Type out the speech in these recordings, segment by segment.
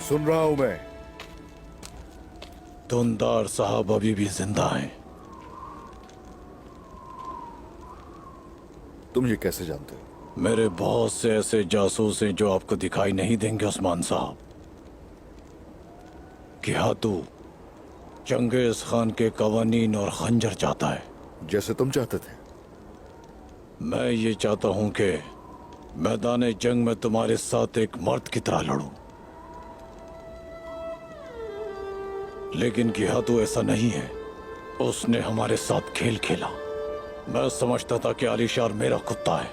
सुन रहा हूं मैं। धुंधार साहब अभी भी जिंदा हैं। तुम ये कैसे जानते हो? मेरे बहुत से ऐसे जासूस हैं जो आपको दिखाई नहीं देंगे उस्मान साहब। क्या तू चंगेज खान के कवानीन और खंजर चाहता है? जैसे तुम चाहते थे। मैं ये चाहता हूं कि मैदान जंग में तुम्हारे साथ एक मर्द की तरह लड़ूं। लेकिन गियातू ऐसा नहीं है। उसने हमारे साथ खेल खेला। मैं समझता था कि आलिशार मेरा कुत्ता है,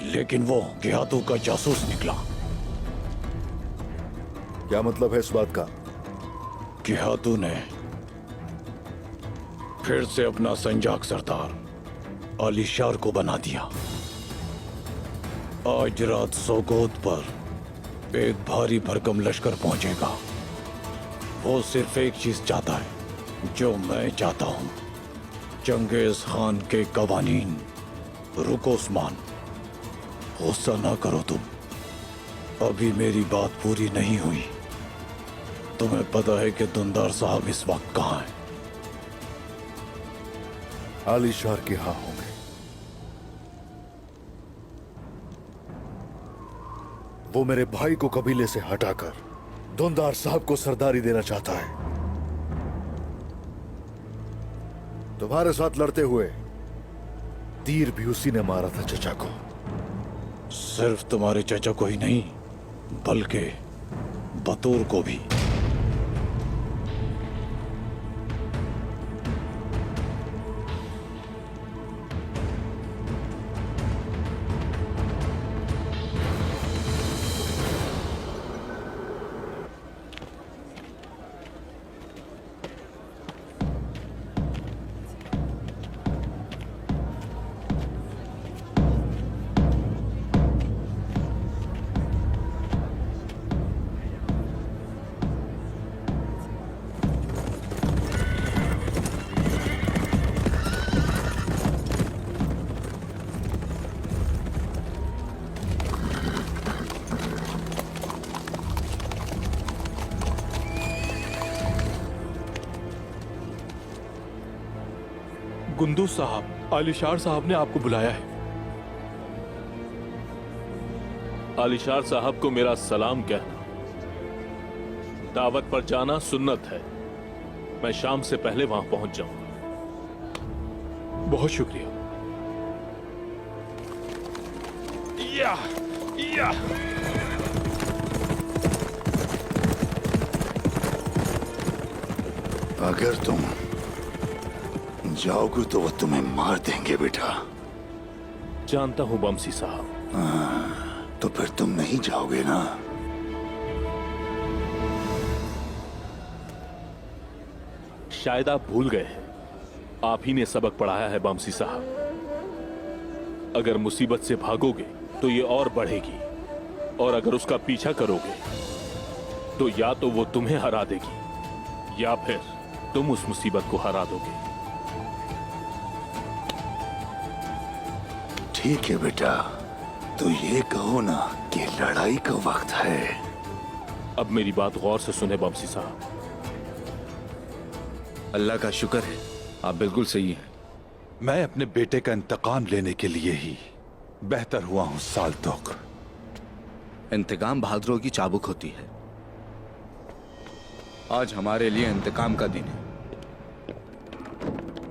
लेकिन वो गियातू का जासूस निकला। क्या मतलब है इस बात का? गियातू ने फिर से अपना संजाक सरदार आलिशार को बना दिया। आज रात सोगोद पर एक भारी भरकम लश्कर पहुंचेगा। वो सिर्फ एक चीज चाहता है जो मैं चाहता हूं। चंगेज खान के कवानीन। रुको उस्मान, गुस्सा ना करो तुम। अभी मेरी बात पूरी नहीं हुई। तुम्हें पता है कि धुंधार साहब इस वक्त कहां हैं? आलिशार के यहां होंगे। वो मेरे भाई को कबीले से हटाकर धुंधार साहब को सरदारी देना चाहता है। तुम्हारे साथ लड़ते हुए तीर भी उसी ने मारा था चचा को। सिर्फ तुम्हारे चचा को ही नहीं, बल्कि बतूर को भी। गुंदूज साहब, आलिशार साहब ने आपको बुलाया है। आलिशार साहब को मेरा सलाम कहना। दावत पर जाना सुन्नत है। मैं शाम से पहले वहां पहुंच जाऊंगा। बहुत शुक्रिया। या, या। अगर तुम जाओगे तो वो तुम्हें मार देंगे बेटा। जानता हूं बमसी साहब। तो फिर तुम नहीं जाओगे ना? शायद आप भूल गए हैं, आप ही ने सबक पढ़ाया है बमसी साहब। अगर मुसीबत से भागोगे तो ये और बढ़ेगी, और अगर उसका पीछा करोगे तो या तो वो तुम्हें हरा देगी या फिर तुम उस मुसीबत को हरा दोगे। ठीक है बेटा, तो ये कहो ना कि लड़ाई का वक्त है। अब मेरी बात गौर से सुने बमसी साहब। अल्लाह का शुक्र है, आप बिल्कुल सही हैं। मैं अपने बेटे का इंतकाम लेने के लिए ही बेहतर हुआ हूं साल्तोक। इंतकाम बहादुरों की चाबुक होती है। आज हमारे लिए इंतकाम का दिन है।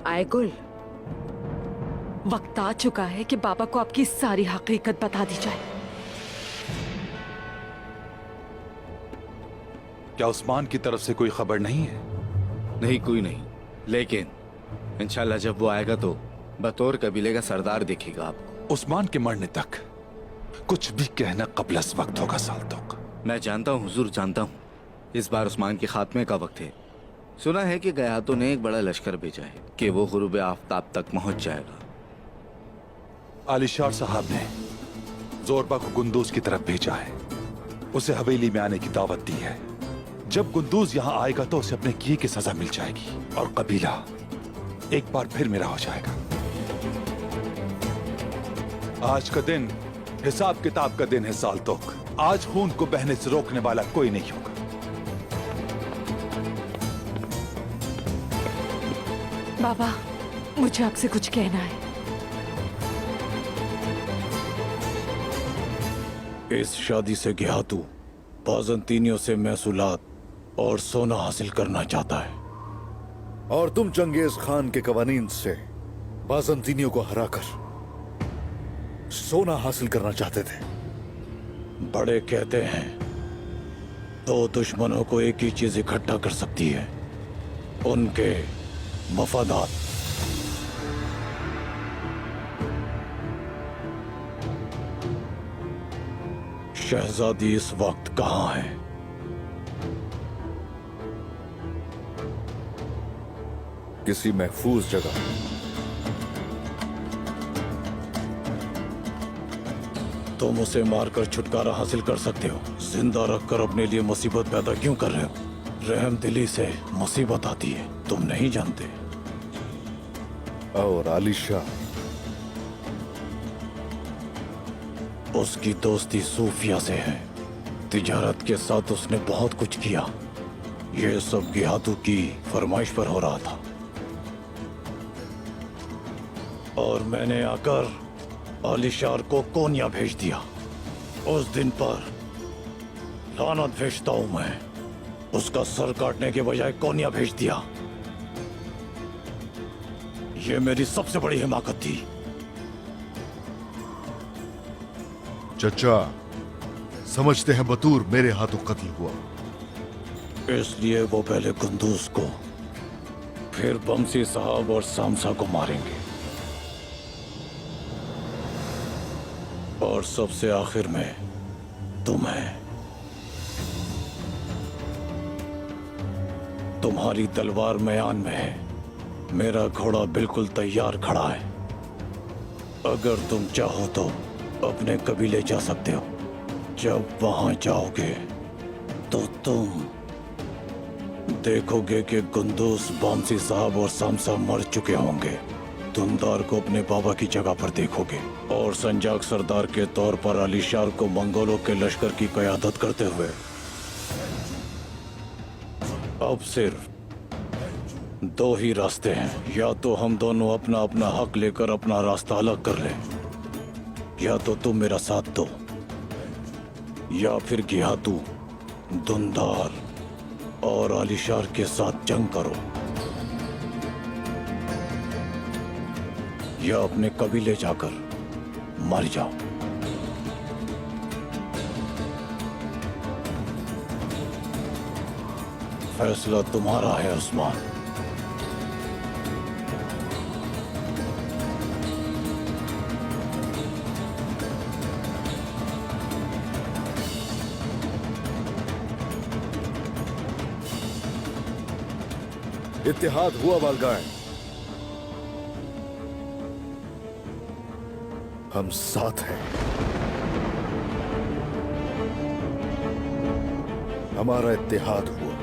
आयगुल, वक्त आ चुका है कि बाबा को आपकी सारी हकीकत बता दी जाए। क्या उस्मान की तरफ से कोई खबर नहीं है? नहीं, कोई नहीं, लेकिन इंशाल्लाह जब वो आएगा तो बतौर कबीले का सरदार दिखेगा आपको। उस्मान के मरने तक कुछ भी कहना क़ब्ल वक्त होगा साल्तोक। मैं जानता हूँ हुजूर, जानता हूँ। इस बार उस्मान के खात्मे का वक्त है। सुना है कि गयातों ने एक बड़ा लश्कर भेजा है कि वो गुरूब आफ्ताब तक पहुंच जाएगा। आलिशार साहब ने जोरबा को गुंदूज की तरफ भेजा है। उसे हवेली में आने की दावत दी है। जब गुंदूज यहाँ आएगा तो उसे अपने किए की सजा मिल जाएगी और कबीला एक बार फिर मेरा हो जाएगा। आज का दिन हिसाब किताब का दिन है साल्तोक। आज खून को बहने से रोकने वाला कोई नहीं होगा। बाबा, मुझे आपसे कुछ कहना है। इस शादी से गिहातू बाज़ंतीनियों से महसूलात और सोना हासिल करना चाहता है। और तुम चंगेज खान के कवानीन से बाज़ंतीनियों को हराकर सोना हासिल करना चाहते थे। बड़े कहते हैं दो दुश्मनों को एक ही चीज इकट्ठा कर सकती है, उनके मफादात। शहजादी इस वक्त कहाँ है? किसी महफूज जगह। तुम उसे मारकर छुटकारा हासिल कर सकते हो, जिंदा रखकर अपने लिए मुसीबत पैदा क्यों कर रहे हो? रहम दिली से मुसीबत आती है, तुम नहीं जानते। और आलिशाह, उसकी दोस्ती सूफिया से है। तिजारत के साथ उसने बहुत कुछ किया। यह सब गिहातू की फरमाइश पर हो रहा था और मैंने आकर आलिशार को कोनिया भेज दिया। उस दिन पर लानत भेजता हूं मैं। उसका सर काटने के बजाय कोनिया भेज दिया। यह मेरी सबसे बड़ी हिमाकत थी। चचा, समझते हैं बतूर मेरे हाथों कत्ल हुआ। इसलिए वो पहले कुंदूज को, फिर बमसी साहब और सामसा को मारेंगे और सबसे आखिर में तुम्हें। तुम्हारी तलवार मैदान में है, मेरा घोड़ा बिल्कुल तैयार खड़ा है। अगर तुम चाहो तो अपने कबीले जा सकते हो। जब वहां जाओगे तो तुम देखोगे कि कुंदूज, बमसी साहब और सामसा मर चुके होंगे। दुंदार को अपने बाबा की जगह पर देखोगे और संजाक सरदार के तौर पर अलीशार को मंगोलों के लश्कर की क़यादत करते हुए। अब सिर्फ दो ही रास्ते हैं, या तो हम दोनों अपना अपना हक लेकर अपना रास्ता अलग कर लें, या तो तुम मेरा साथ दो, या फिर गिहातू, दुंदार और अलीशार के साथ जंग करो, या अपने कबीले जाकर मर जाओ। फैसला तुम्हारा है उस्मान। इत्तेहाद हुआ बालगाय, हम साथ हैं। हमारा इत्तेहाद हुआ।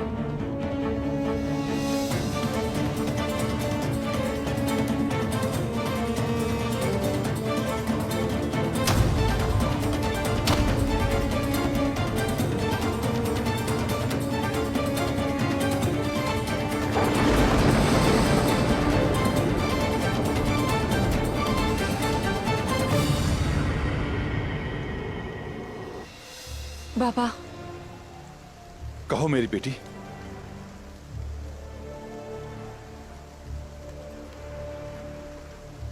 बाबा, कहो मेरी बेटी।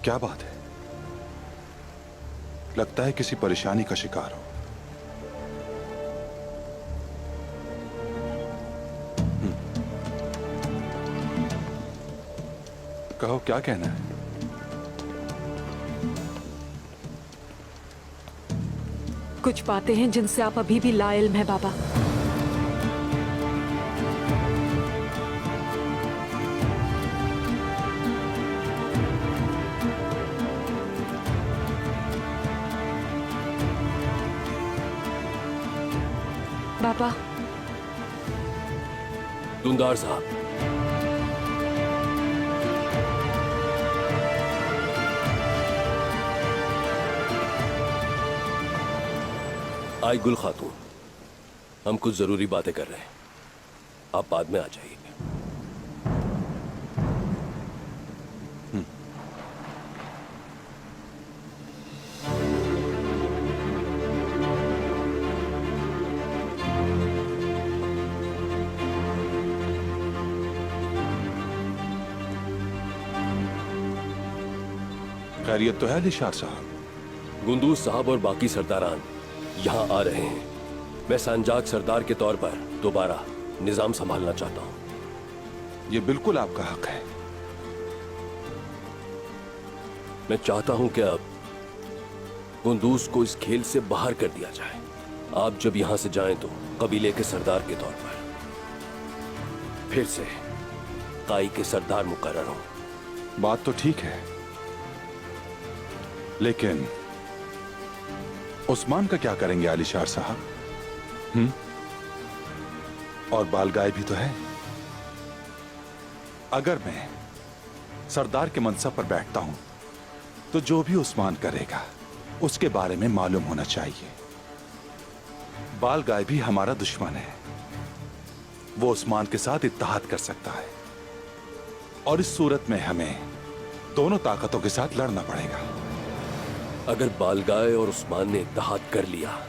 क्या बात है? लगता है किसी परेशानी का शिकार हो। कहो, क्या कहना है? कुछ बातें हैं जिनसे आप अभी भी लाइल्म हैं बाबा। बाबा, दुंदार साहब, आई गुल खातून, हम कुछ जरूरी बातें कर रहे हैं, आप बाद में आ जाइए। खैरियत तो है अलीशार साहब? गुंदूज साहब और बाकी सरदारान यहाँ आ रहे हैं। मैं संजाक सरदार के तौर पर दोबारा निजाम संभालना चाहता हूँ। ये बिल्कुल आपका हक है। मैं चाहता हूं कि अब गुंदूज को इस खेल से बाहर कर दिया जाए। आप जब यहां से जाएं तो कबीले के सरदार के तौर पर फिर से काई के सरदार मुकर्रर हो। बात तो ठीक है, लेकिन उस्मान का क्या करेंगे अलीशार साहब? और बालगाय भी तो है। अगर मैं सरदार के मनसब पर बैठता हूं तो जो भी उस्मान करेगा उसके बारे में मालूम होना चाहिए। बालगाय भी हमारा दुश्मन है, वो उस्मान के साथ इत्तेहाद कर सकता है और इस सूरत में हमें दोनों ताकतों के साथ लड़ना पड़ेगा। अगर बालगाय और उस्मान ने इत्तेहाद कर लिया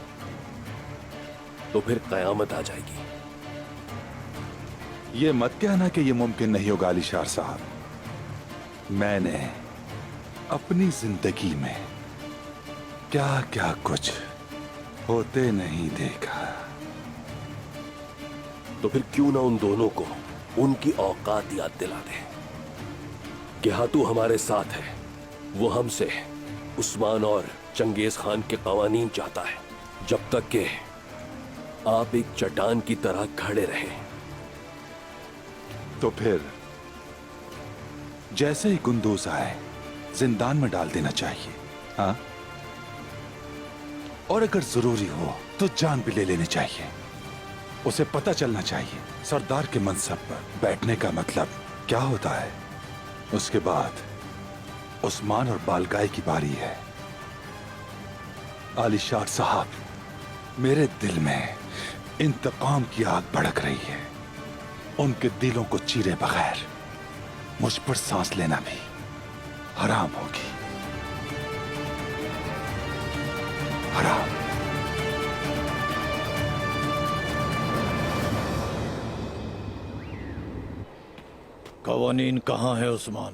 तो फिर कयामत आ जाएगी। ये मत कहना कि ये मुमकिन नहीं होगा अलीशार साहब। मैंने अपनी जिंदगी में क्या क्या कुछ होते नहीं देखा। तो फिर क्यों ना उन दोनों को उनकी औकात याद दिला दें कि हाथू हमारे साथ है। वो हमसे उस्मान और चंगेज खान के कवानीन चाहता है, जब तक कि आप एक चट्टान की तरह खड़े रहें। तो फिर जैसे ही गुंदूज आए जिंदान में डाल देना चाहिए, हाँ? और अगर जरूरी हो तो जान भी ले लेनी चाहिए। उसे पता चलना चाहिए सरदार के मनसब पर बैठने का मतलब क्या होता है। उसके बाद उस्मान और बालगाय की बारी है। आलिशार साहब, मेरे दिल में इंतकाम की आग भड़क रही है। उनके दिलों को चीरे बगैर मुझ पर सांस लेना भी हराम होगी। हराम। कवानीन कहाँ है उस्मान?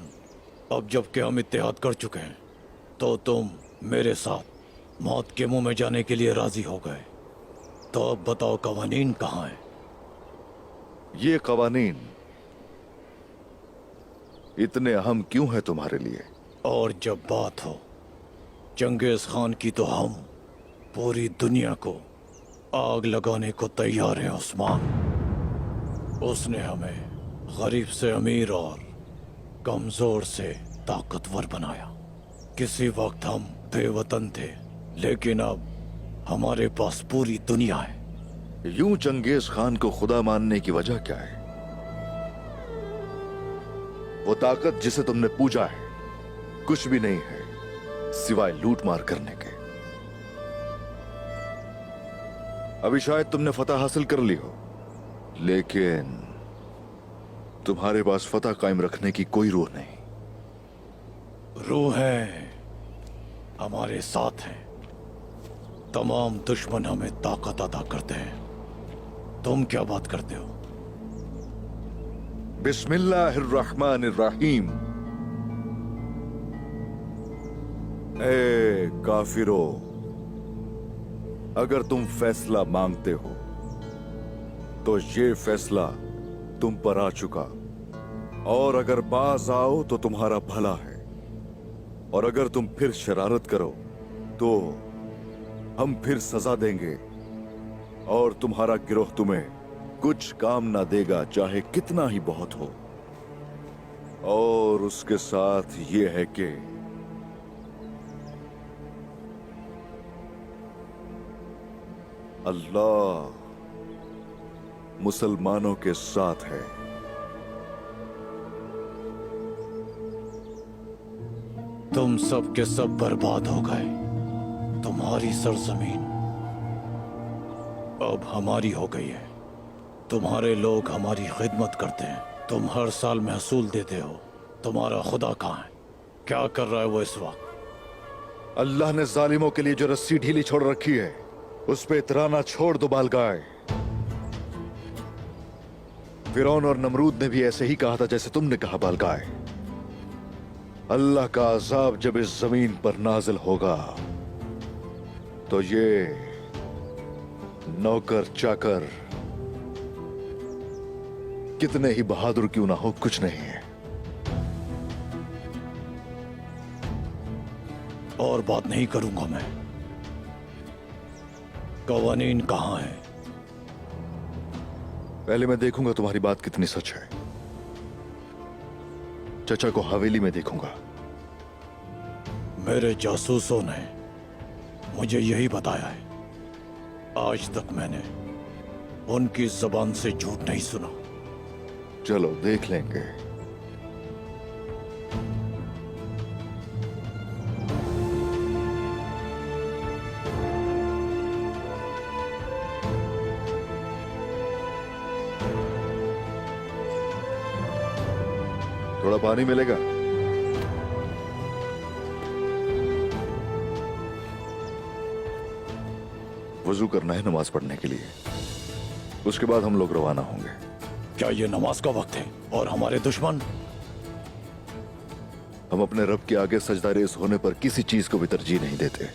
अब जबकि हम इत्तेहाद कर चुके हैं तो तुम मेरे साथ मौत के मुंह में जाने के लिए राजी हो गए। तो अब बताओ कवानीन कहाँ है? ये कवानीन इतने अहम क्यों है तुम्हारे लिए? और जब बात हो चंगेज खान की तो हम पूरी दुनिया को आग लगाने को तैयार हैं उस्मान। उसने हमें गरीब से अमीर और कमजोर से ताकतवर बनाया। किसी वक्त हम बेवतन थे, लेकिन अब हमारे पास पूरी दुनिया है। यूं चंगेज खान को खुदा मानने की वजह क्या है? वो ताकत जिसे तुमने पूजा है कुछ भी नहीं है सिवाय लूट मार करने के। अभी शायद तुमने फतह हासिल कर ली हो, लेकिन तुम्हारे पास फतह कायम रखने की कोई रूह नहीं। रूहें हमारे साथ हैं। तमाम दुश्मन हमें ताकत अदा करते हैं। तुम क्या बात करते हो? बिस्मिल्लाहिर्रहमानिर्रहीम। ए काफिरो, अगर तुम फैसला मांगते हो तो ये फैसला तुम पर आ चुका, और अगर बाज आओ तो तुम्हारा भला है, और अगर तुम फिर शरारत करो तो हम फिर सजा देंगे, और तुम्हारा गिरोह तुम्हें कुछ काम ना देगा चाहे कितना ही बहुत हो। और उसके साथ ये है कि अल्लाह मुसलमानों के साथ है। तुम सब के सब बर्बाद हो गए। तुम्हारी सरजमीन अब हमारी हो गई है। तुम्हारे लोग हमारी खिदमत करते हैं। तुम हर साल महसूल देते हो। तुम्हारा खुदा कहाँ है? क्या कर रहा है वो इस वक्त? अल्लाह ने जालिमों के लिए जो रस्सी ढीली छोड़ रखी है उस पे इतराना छोड़ दो बालगाय। फिरौन और नमरूद ने भी ऐसे ही कहा था जैसे तुमने कहा बालगाय। अल्लाह का अजाब जब इस जमीन पर नाजिल होगा तो ये नौकर चाकर कितने ही बहादुर क्यों ना हो, कुछ नहीं है। और बात नहीं करूंगा मैं। कवानीन कहां है? पहले मैं देखूंगा तुम्हारी बात कितनी सच है। चचा को हवेली में देखूंगा। मेरे जासूसों ने मुझे यही बताया है। आज तक मैंने उनकी जबान से झूठ नहीं सुना। चलो देख लेंगे। थोड़ा पानी मिलेगा? वजू करना है नमाज पढ़ने के लिए, उसके बाद हम लोग रवाना होंगे। क्या ये नमाज का वक्त है? और हमारे दुश्मन? हम अपने रब के आगे सजदा रेस होने पर किसी चीज को भी तरजीह नहीं देते।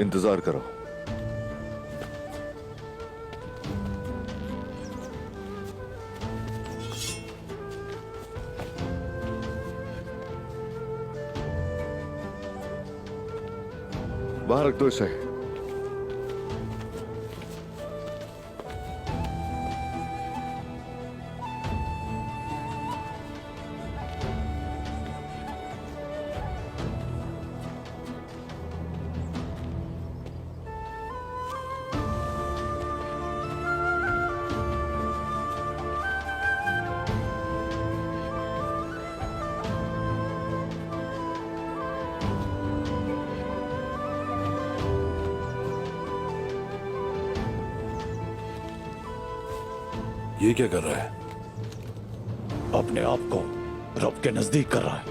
इंतजार करो। बाहर रख दो इसे। ये क्या कर रहा है? अपने आप को रब के नजदीक कर रहा है।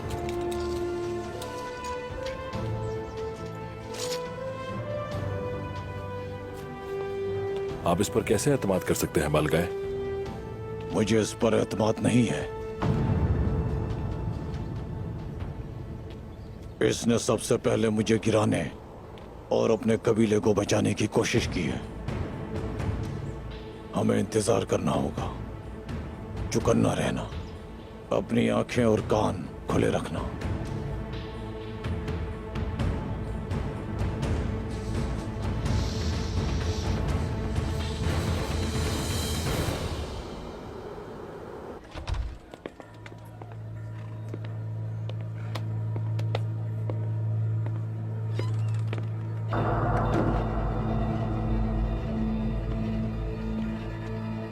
आप इस पर कैसे एतमाद कर सकते हैं बालगाय? मुझे इस पर एतमाद नहीं है। इसने सबसे पहले मुझे गिराने और अपने कबीले को बचाने की कोशिश की है। हमें इंतजार करना होगा, चौकन्ना रहना, अपनी आंखें और कान खुले रखना।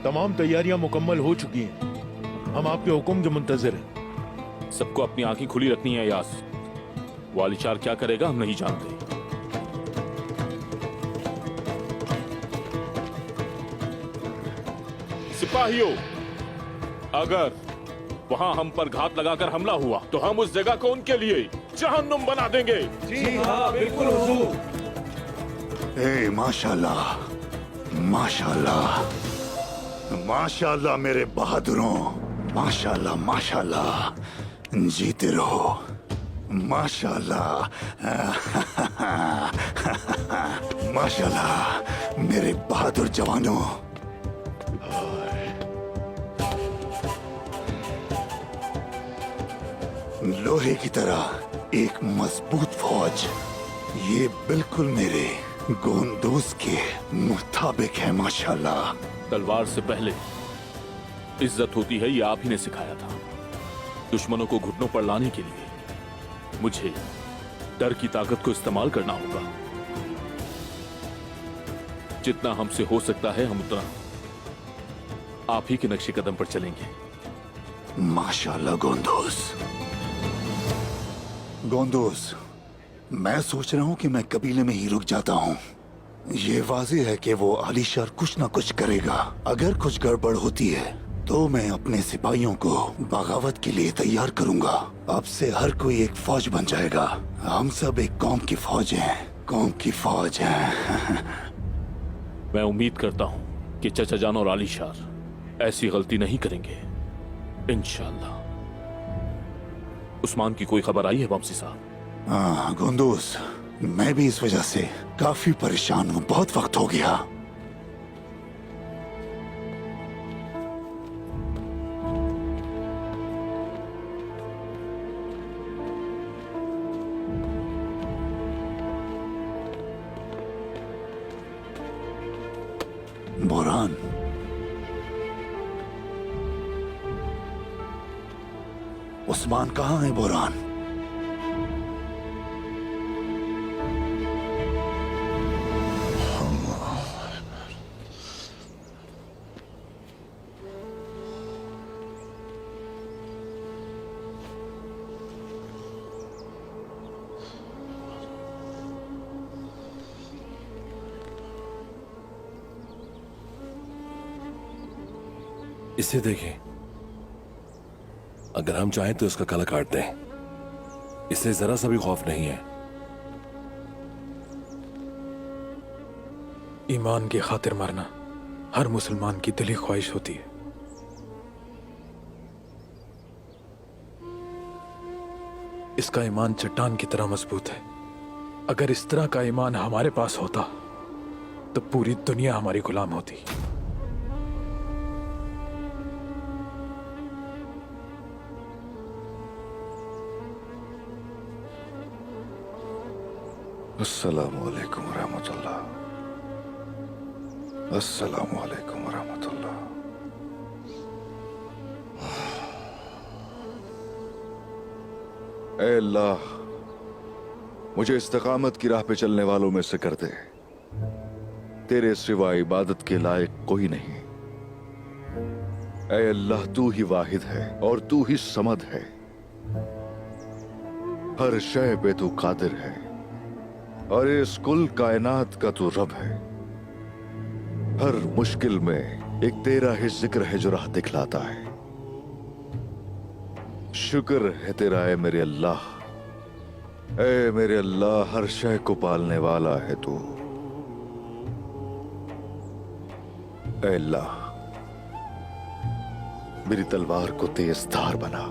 तमाम तैयारियां मुकम्मल हो चुकी हैं। हम आपके हुक्म के मुंतजर हैं। सबको अपनी आंखें खुली रखनी है यास। वालिशार क्या करेगा हम नहीं जानते। सिपाहियों, अगर वहां हम पर घात लगाकर हमला हुआ तो हम उस जगह को उनके लिए जहन्नुम बना देंगे। ए माशाल्लाह, माशाल्लाह, माशाल्लाह मेरे बहादुरों, माशाल्लाह, माशाल्लाह, जीते रहो, माशाल्लाह, माशाल्लाह मेरे बहादुर जवानों। लोहे की तरह एक मजबूत फौज, ये बिल्कुल मेरे गोंदूस के मुताबिक है। माशाल्लाह। तलवार से पहले इज्जत होती है, ये आप ही ने सिखाया था। दुश्मनों को घुटनों पर लाने के लिए मुझे डर की ताकत को इस्तेमाल करना होगा। जितना हमसे हो सकता है हम उतना आप ही के नक्शे कदम पर चलेंगे। माशाल्लाह गोंदूस। गोंदूस, मैं सोच रहा हूं कि मैं कबीले में ही रुक जाता हूं। ये वाज़ेह है कि वो आलीशार कुछ ना कुछ करेगा। अगर कुछ गड़बड़ होती है तो मैं अपने सिपाहियों को बगावत के लिए तैयार करूंगा। अब से हर कोई एक फौज बन जाएगा। हम सब एक कौम की फौज हैं, कौम की फौज हैं। मैं उम्मीद करता हूं कि चचा जान और आलीशार ऐसी गलती नहीं करेंगे, इंशाअल्लाह। उस्मान की कोई खबर आई है वामसी साहब? हाँ गुंदूस, मैं भी इस वजह से काफी परेशान हूँ। बहुत वक्त हो गया। बोरान, उस्मान कहाँ है? बोरान, इसे देखें। अगर हम चाहें तो इसका गला काट दें। इसे जरा सा भी खौफ नहीं है। ईमान की खातिर मरना हर मुसलमान की दिली ख्वाहिश होती है। इसका ईमान चट्टान की तरह मजबूत है। अगर इस तरह का ईमान हमारे पास होता तो पूरी दुनिया हमारी गुलाम होती। अस्सलामु अलैकुम रहमतुल्लाह। अस्सलामु अलैकुम रहमतुल्लाह। ऐ अल्लाह, मुझे इस्तिकामत की राह पे चलने वालों में से कर दे। तेरे सिवा इबादत के लायक कोई नहीं। ऐ अल्लाह, तू ही वाहिद है और तू ही समद है। हर शय पे तू कादिर है और इस कुल कायनात का तू रब है। हर मुश्किल में एक तेरा ही जिक्र है जो राह दिखलाता है। शुक्र है तेरा है मेरे अल्लाह। ऐ मेरे अल्लाह, हर शय को पालने वाला है तू। ऐ अल्लाह, मेरी तलवार को तेज धार बना।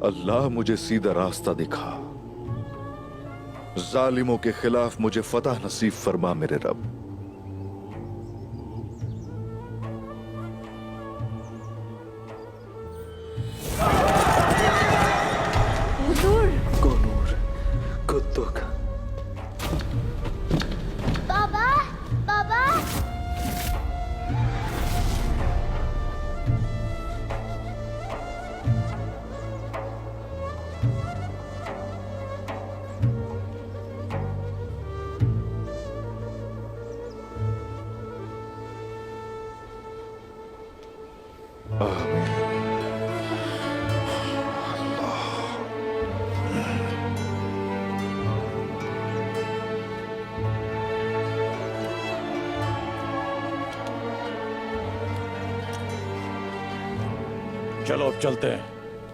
अल्लाह, मुझे सीधा रास्ता दिखा। जालिमों के खिलाफ मुझे फतह नसीब फरमा मेरे रब। बाबा, बाबा, चलो अब चलते हैं,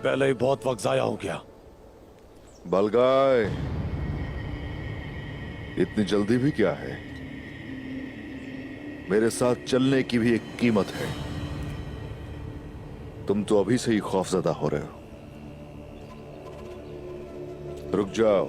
पहले ही बहुत वक्त जाया हो गया। बलगाय, इतनी जल्दी भी क्या है? मेरे साथ चलने की भी एक कीमत है। तुम तो अभी से ही खौफजदा हो रहे हो। रुक जाओ।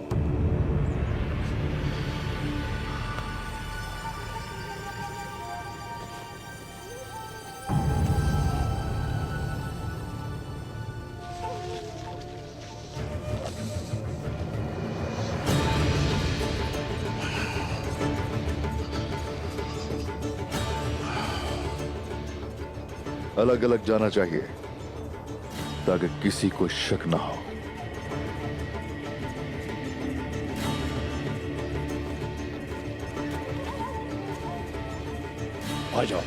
अलग अलग जाना चाहिए ताकि किसी को शक ना हो। आ जाओ।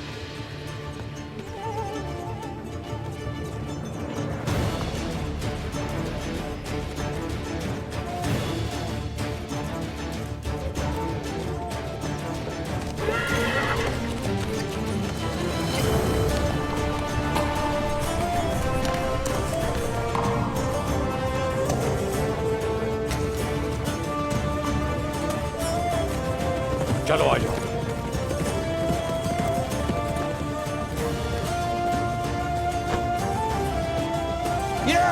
चलो आ जाओ। या!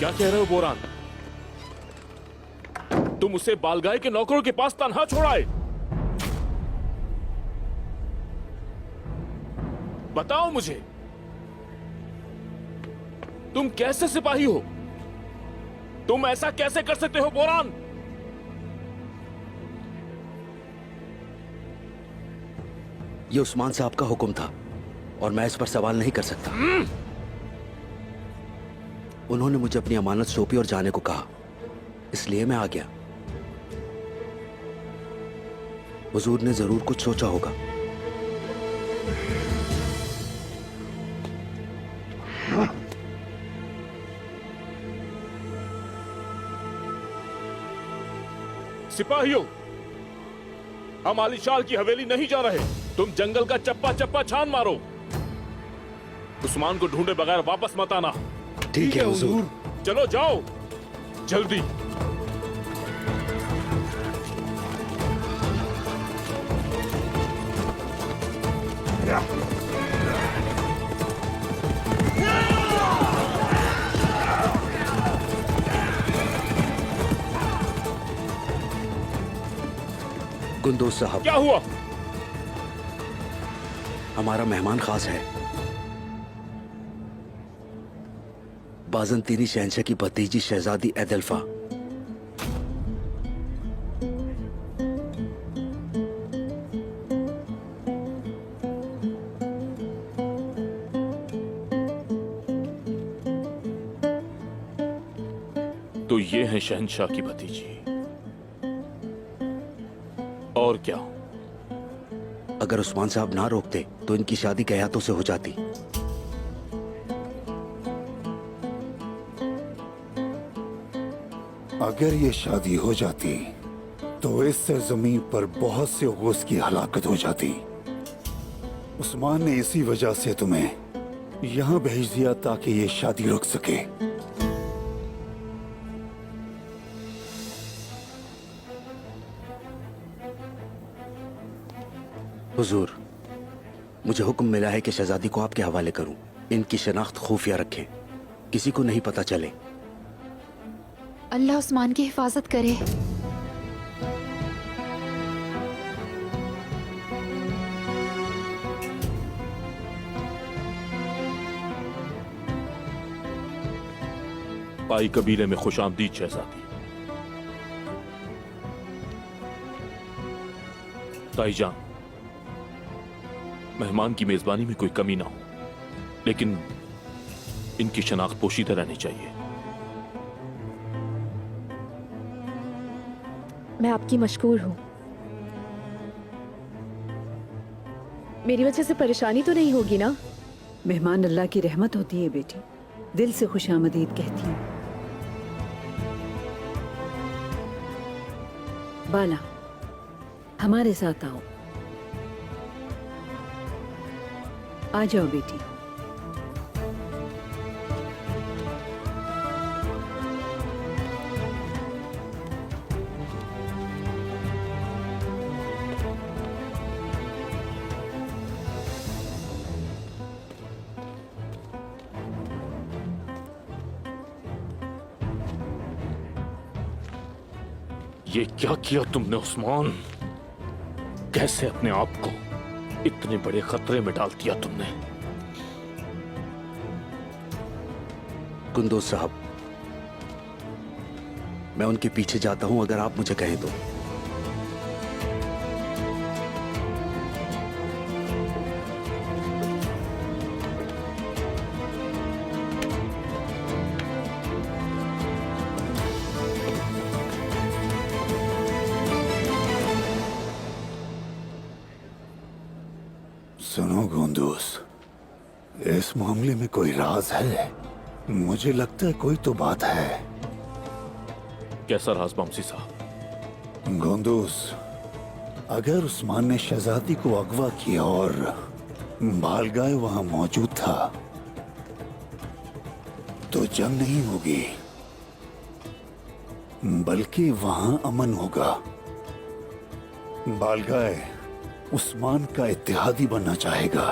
क्या कह रहे हो बोरान? तुम उसे बालगाय के नौकरों के पास तन्हा छोड़ाए? बताओ मुझे, तुम कैसे सिपाही हो? तुम ऐसा कैसे कर सकते हो बोरान? ये उस्मान साहब का हुक्म था और मैं इस पर सवाल नहीं कर सकता। उन्होंने मुझे अपनी अमानत सौंपी और जाने को कहा, इसलिए मैं आ गया। हुजूर ने जरूर कुछ सोचा होगा। सिपाहियों, हम आलीशार की हवेली नहीं जा रहे। तुम जंगल का चप्पा चप्पा छान मारो। उस्मान को ढूंढे बगैर वापस मत आना। ठीक है हुजूर। चलो जाओ जल्दी। गुंदोज साहब, क्या हुआ? हमारा मेहमान खास है। बाजंतीनी शहंशाह की भतीजी शहजादी एदल्फा। तो ये है शहंशाह की भतीजी। और क्या? अगर उस्मान साहब ना रोकते तो इनकी शादी गयातों से हो जाती। अगर ये शादी हो जाती तो इस सरजमीन पर बहुत से उगूस की हलाकत हो जाती। उस्मान ने इसी वजह से तुम्हें यहां भेज दिया ताकि ये शादी रुक सके। हुजूर, मुझे हुक्म मिला है कि शहजादी को आपके हवाले करूं। इनकी शनाख्त खुफिया रखें, किसी को नहीं पता चले। अल्लाह उस्मान की हिफाजत करे। पाई कबीले में खुशामदीद शहजादी। ताईजान, मेहमान की मेजबानी में कोई कमी ना हो, लेकिन इनकी शनाख्त पोशीदा रहनी चाहिए। मैं आपकी मशकूर हूं। मेरी वजह से परेशानी तो नहीं होगी ना? मेहमान अल्लाह की रहमत होती है बेटी, दिल से खुशामदीद कहती हूँ। बाला, हमारे साथ आओ। आ जाओ बेटी। ये क्या किया तुमने उस्मान? कैसे अपने आप को इतने बड़े खतरे में डाल दिया तुमने? गुंदोज साहब, मैं उनके पीछे जाता हूं अगर आप मुझे कहें तो। सुनो गुंदोज, इस मामले में कोई राज है? मुझे लगता है कोई तो बात है। कैसा राज बमसी साहब? गुंदोज, अगर उस्मान ने शहजादी को अगवा किया और बालगाय वहां मौजूद था तो जंग नहीं होगी, बल्कि वहां अमन होगा। बालगाय उस्मान का इत्तेहादी बनना चाहेगा।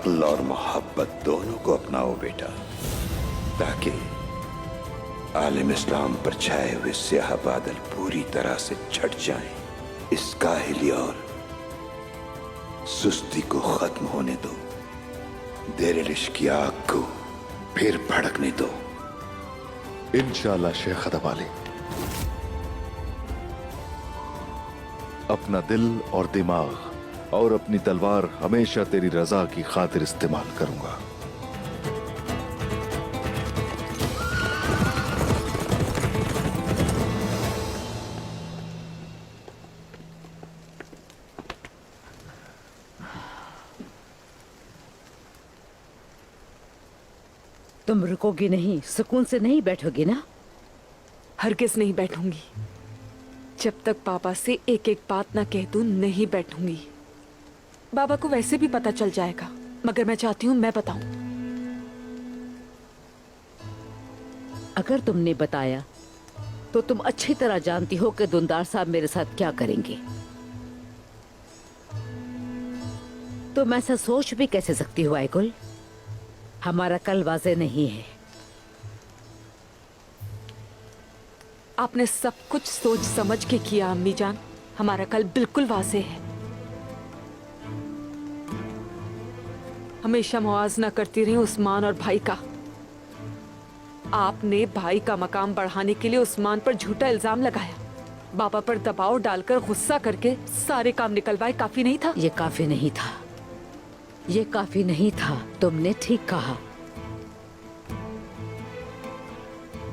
अक्ल और मोहब्बत दोनों को अपनाओ बेटा, ताकि आलम इस्लाम पर छाए हुए स्याह बादल पूरी तरह से छट जाएं। इस काहिली और सुस्ती को खत्म होने दो, देर इश्क की आग को फिर भड़कने दो। इंशाल्लाह शेख अदब अली, अपना दिल और दिमाग और अपनी तलवार हमेशा तेरी रजा की खातिर इस्तेमाल करूंगा। तुम रुकोगी नहीं, सुकून से नहीं बैठोगी ना? हरगिज नहीं बैठूंगी। जब तक पापा से एक एक बात ना कह दूं, नहीं बैठूंगी। बाबा को वैसे भी पता चल जाएगा, मगर मैं चाहती हूं मैं बताऊं। अगर तुमने बताया तो तुम अच्छी तरह जानती हो कि दुंदार साहब मेरे साथ क्या करेंगे। तुम ऐसा सोच भी कैसे सकती हो आयगुल? हमारा कल वाज़े नहीं है। आपने सब कुछ सोच समझ के किया अम्मी जान। हमारा कल बिल्कुल वाज़े है। हमेशा मुआवजा करती रही उस्मान और भाई का। आपने भाई का मकाम बढ़ाने के लिए उस्मान पर झूठा इल्जाम लगाया, बाबा पर दबाव डालकर गुस्सा करके सारे काम निकलवाए। काफी नहीं था? ये काफी नहीं था, ये काफी नहीं था। तुमने ठीक कहा।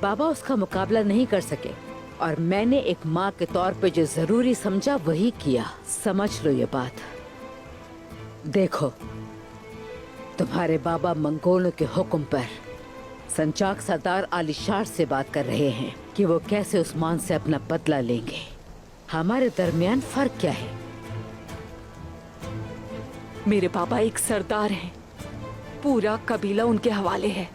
बाबा उसका मुकाबला नहीं कर सके और मैंने एक माँ के तौर पे जो जरूरी समझा वही किया। समझ लो ये बात। देखो, तुम्हारे बाबा मंगोलों के हुक्म पर संचाक सरदार आलिशार से बात कर रहे हैं कि वो कैसे उस्मान से अपना बदला लेंगे। हमारे दरमियान फर्क क्या है? मेरे पापा एक सरदार हैं, पूरा कबीला उनके हवाले है।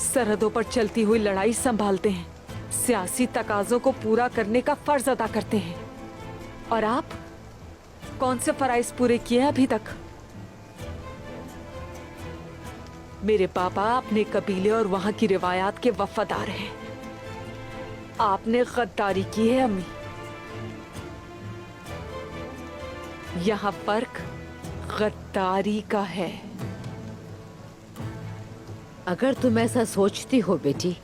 सरहदों पर चलती हुई लड़ाई संभालते हैं, सियासी तकाजों को पूरा करने का फर्ज अदा करते हैं। और आप कौन से फराइज पूरे किए हैं अभी तक? मेरे पापा अपने कबीले और वहां की रिवायात के वफादार हैं। आपने गद्दारी की है अम्मी। यहाँ फर्क गद्दारी का है। अगर तुम ऐसा सोचती हो बेटी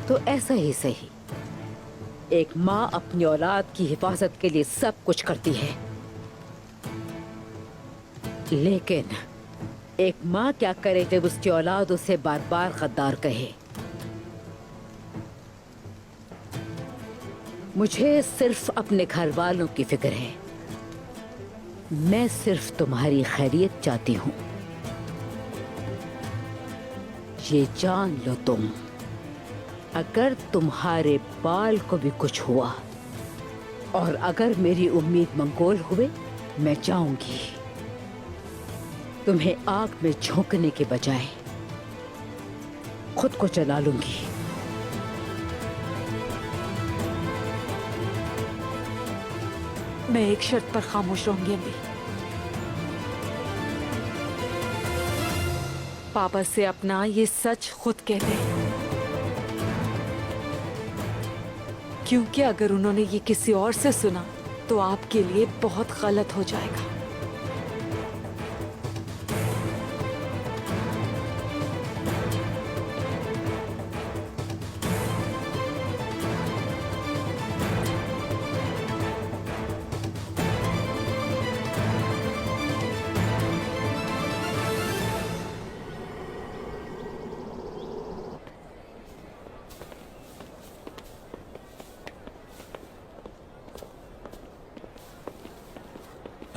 तो ऐसा ही सही। एक माँ अपनी औलाद की हिफाजत के लिए सब कुछ करती है, लेकिन एक माँ क्या करे जब उसकी औलाद उसे बार बार गद्दार कहे? मुझे सिर्फ अपने घर वालों की फिक्र है। मैं सिर्फ तुम्हारी खैरियत चाहती हूँ। ये जान लो तुम, अगर तुम्हारे बाल को भी कुछ हुआ और अगर मेरी उम्मीद मंगोल हुए, मैं जाऊंगी। तुम्हें आग में झोंकने के बजाय खुद को जला लूंगी। मैं एक शर्त पर खामोश रहूंगी अम्मी। पापा से अपना ये सच खुद कह दें, क्योंकि अगर उन्होंने ये किसी और से सुना तो आपके लिए बहुत गलत हो जाएगा।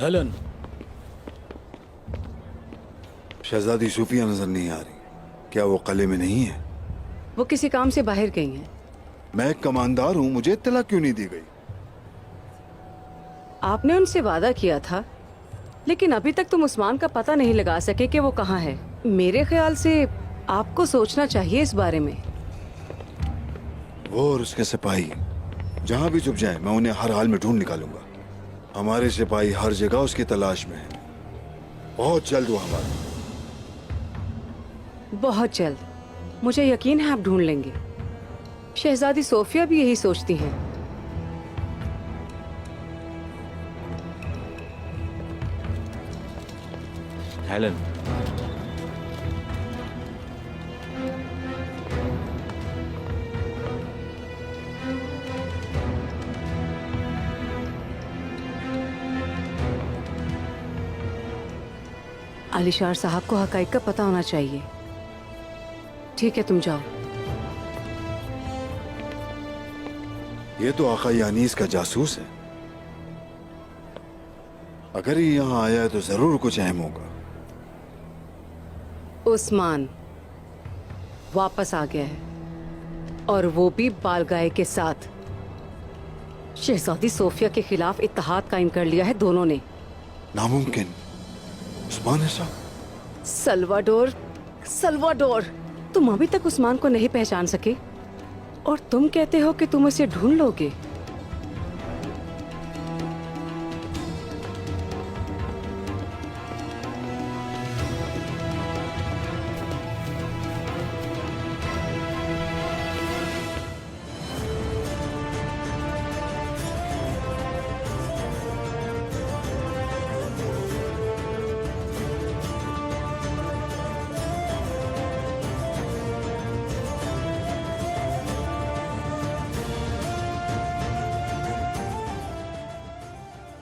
हेलन, शहजादी सूफिया नजर नहीं आ रही। क्या वो किले में नहीं है? वो किसी काम से बाहर गई हैं। मैं एक कमांडर हूँ, मुझे इत्तला क्यों नहीं दी गई? आपने उनसे वादा किया था, लेकिन अभी तक तुम उस्मान का पता नहीं लगा सके कि वो कहाँ है। मेरे ख्याल से आपको सोचना चाहिए इस बारे में। वो और उसके सिपाही जहाँ भी छुप जाए, मैं उन्हें हर हाल में ढूंढ निकालूंगा। हमारे सिपाही हर जगह उसकी तलाश में है। बहुत जल्द वो हमारा बहुत जल्द। मुझे यकीन है आप ढूंढ लेंगे। शहजादी सोफिया भी यही सोचती हैं। हेलन, आलिशार साहब को हकाइक का पता होना चाहिए। ठीक है, तुम जाओ। ये तो आका यानीस का जासूस है। अगर ये यहाँ आया है तो जरूर कुछ अहम होगा। उस्मान वापस आ गया है, और वो भी बालगाय के साथ। शहजादी सोफिया के खिलाफ इत्तेहाद कायम कर लिया है दोनों ने। नामुमकिन। उस्मान ऐसा? सल्वाडोर, सल्वाडोर, तुम अभी तक उस्मान को नहीं पहचान सके और तुम कहते हो कि तुम उसे ढूंढ लोगे।